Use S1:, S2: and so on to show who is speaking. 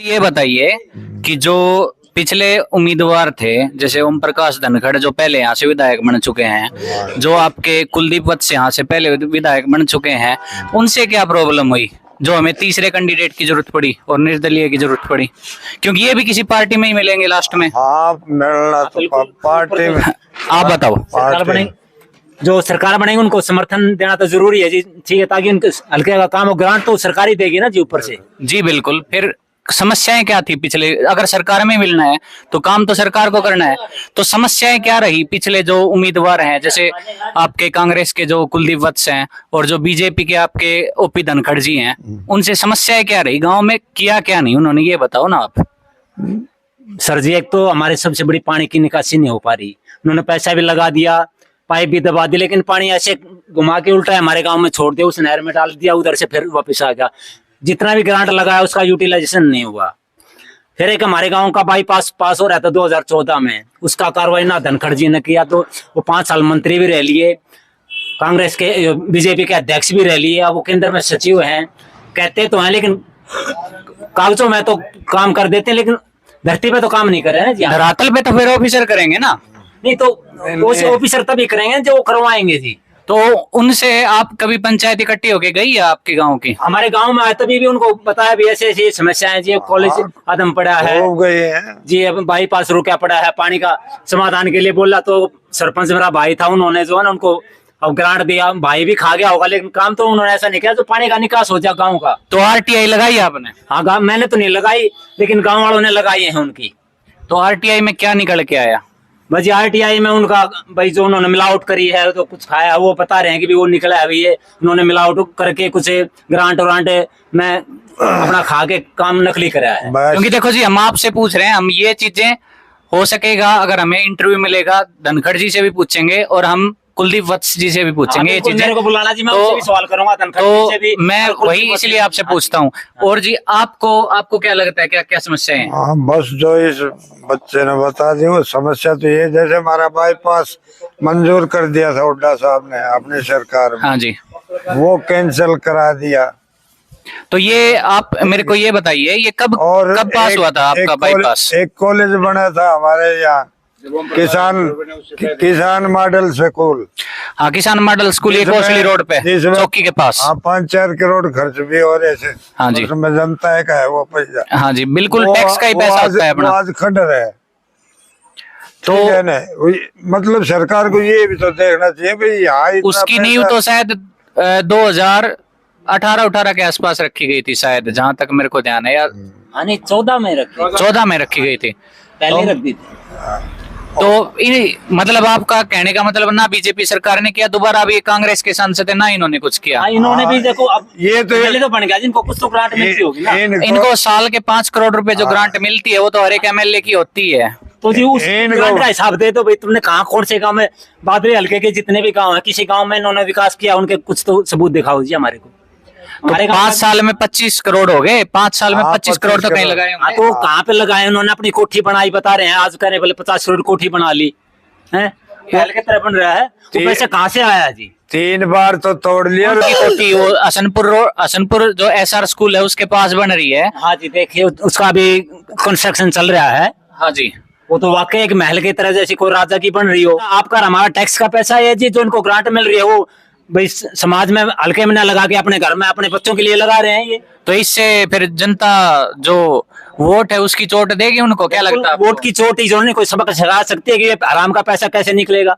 S1: ये बताइए कि जो पिछले उम्मीदवार थे, जैसे ओम प्रकाश धनखड़ जो पहले यहाँ से विधायक बन चुके हैं, जो आपके कुलदीप वत्स यहाँ से पहले विधायक बन चुके हैं, उनसे क्या प्रॉब्लम हुई जो हमें तीसरे कैंडिडेट की जरूरत पड़ी और निर्दलीय की जरूरत पड़ी? क्योंकि ये भी किसी पार्टी में ही मिलेंगे लास्ट में।
S2: हाँ, मिलना तो पार्टी में।
S1: आप बताओ।
S3: सरकार बनेगी, जो सरकार बनेगी उनको समर्थन देना तो जरूरी है जी, ठीक है, ताकि उनके हल्के का काम हो। ग्रांट तो सरकार ही देगी ना जी ऊपर से।
S1: जी बिल्कुल। फिर समस्याएं क्या थी पिछले? अगर सरकार में मिलना है तो काम तो सरकार को करना है, तो समस्याएं क्या रही पिछले जो उम्मीदवार हैं, जैसे आपके कांग्रेस के जो कुलदीप वत्स हैं और जो बीजेपी के आपके ओपी धनखड़ जी हैं, उनसे समस्याएं क्या रही? गांव में किया क्या नहीं उन्होंने, ये बताओ ना आप।
S3: सर जी, एक तो हमारे सबसे बड़ी पानी की निकासी नहीं हो पा रही। उन्होंने पैसा भी लगा दिया, पाइप भी दबा दी, लेकिन पानी ऐसे घुमा के उल्टा हमारे गांव में छोड़ दिया, उस नहर में डाल दिया, उधर से फिर वापस आ गया। जितना भी ग्रांट लगाया उसका यूटिलाइजेशन नहीं हुआ। फिर एक हमारे गांव का बाईपास पास हो रहा था 2014 में, उसका कार्रवाई ना धनखड़ जी ने किया, तो वो 5 साल मंत्री भी रह लिए, कांग्रेस के बीजेपी के अध्यक्ष भी रह लिए, अब वो केंद्र में सचिव हैं, कहते तो हैं, लेकिन कागजों में तो काम कर देते हैं, लेकिन धरती पे तो काम नहीं कर रहे हैं जी।
S1: धरातल पे तो फिर ऑफिसर करेंगे ना।
S3: नहीं तो वो ऑफिसर तभी करेंगे जो करवाएंगे जी।
S1: तो उनसे आप कभी पंचायत इकट्ठी होके गई है आपके गांव की?
S3: हमारे गांव में आए तभी भी उनको बताया भी ऐसे ऐसी समस्याएं जी, कॉलेज आदम पड़ा है
S2: हो गए हैं
S3: जी, अब बाईपास रुका पड़ा है, पानी का समाधान के लिए बोला, तो सरपंच मेरा भाई था, उन्होंने जो है ना उनको अब ग्रांट दिया। भाई भी खा गया होगा, लेकिन काम तो उन्होंने ऐसा नहीं किया जो पानी का निकास हो जाए गाँव का।
S1: तो आरटीआई लगाई आपने?
S3: हाँ, मैंने तो नहीं लगाई, लेकिन गाँव वालों ने लगाई है उनकी।
S1: तो आरटीआई में क्या निकल के आया?
S3: बस आरटीआई में उनका भाई जो उन्होंने मिलावट करी है, तो कुछ खाया, वो बता रहे हैं कि भी वो निकला है, ये उन्होंने मिलावट करके कुछ ग्रांट में अपना खा के काम नकली कराया है।
S1: क्योंकि देखो जी, हम आपसे पूछ रहे हैं, हम ये चीजें हो सकेगा अगर हमें इंटरव्यू मिलेगा धनखड़ जी से भी पूछेंगे और हम कुलदीप वत्स जी से भी पूछेंगे ये चीजें।
S3: मेरे को बुलाना जी, मैं उनसे भी सवाल करूंगा, धनखड़ जी से भी।
S1: मैं वही इसलिए आपसे पूछता हूँ। और जी आपको क्या लगता है, क्या क्या समस्याएं हैं?
S2: हाँ, बस जो इस बच्चे ने बता दी वो समस्या तो ये, जैसे हमारा बाईपास मंजूर कर दिया था हुड्डा साहब ने अपनी सरकार में,
S1: हाँ जी,
S2: वो कैंसिल करा दिया।
S1: तो ये आप मेरे को ये बताइए, ये कब पास हुआ था आपका बाईपास?
S2: एक कॉलेज बना था हमारे यहाँ, किसान मॉडल स्कूल।
S1: हाँ, किसान मॉडल स्कूल, ये कोसली रोड पे चौकी के पास।
S2: हाँ, 5-4 करोड़ खर्च भी हो रहे थे।
S1: हाँ जी,
S2: उसमें जनता है का है वो पैसा।
S1: हाँ जी बिल्कुल, टैक्स का ही पैसा होता है अपना।
S2: आज खंडर है
S1: तो
S2: मतलब सरकार को ये भी तो देखना चाहिए भाई, यहाँ
S1: उसकी नींव तो शायद 2018 के आसपास रखी गई थी शायद, जहां तक मेरे को ध्यान है यार।
S3: हाँ नहीं, 14 में रखी गई थी,
S1: पहले रख दी थी। तो मतलब आपका कहने का मतलब ना बीजेपी सरकार ने किया, दोबारा अभी कांग्रेस के सांसद है ना, इन्होंने कुछ किया।
S3: इन्होंने भी देखो, अब
S2: ये तो
S3: पहले तो बन गया जिनको कुछ तो ग्रांट मिलती होगी ना।
S1: इनको साल के 5 करोड़ रुपए जो ग्रांट मिलती है वो तो हर एक एमएलए की होती है।
S3: तो जी उस ग्रांट का हिसाब दे तो भाई, तुमने कहाँ कौन से गांव में, बादली हल्के के जितने भी गांव है, किसी गांव में इन्होंने विकास किया, उनके कुछ तो सबूत दिखाओ जी हमारे को।
S1: तो 5 साल में 25 करोड़ हो गए, 5 साल में 25 करोड़ तो कहीं लगाए होंगे।
S3: तो कहाँ पे लगाए उन्होंने? अपनी कोठी बनाई, बता रहे हैं आज कह रहे बोले 50 करोड़ कोठी बना ली है, हल्के तरह बन रहा है। तो पैसे कहाँ से आया जी?
S2: 3 बार तो तोड़ लिया
S1: उनकी कोठी, वो असनपुर जो एसआर स्कूल है उसके पास बन रही है।
S3: हाँ जी, देखिए उसका भी कंस्ट्रक्शन चल रहा है।
S1: हाँ जी,
S3: वो तो वाकई एक महल की तरह जैसी कोई राजा की बन रही हो। आपका हमारा टैक्स का पैसा है जी, जो इनको ग्रांट मिल रही है, वो भाई समाज में हल्के में ना लगा के अपने घर में अपने बच्चों के लिए लगा रहे हैं ये।
S1: तो इससे फिर जनता जो वोट है उसकी चोट देगी उनको, क्या लगता है?
S3: वोट की चोट ही जो नहीं कोई सबक सिखा सकती है कि ये हराम का पैसा कैसे निकलेगा।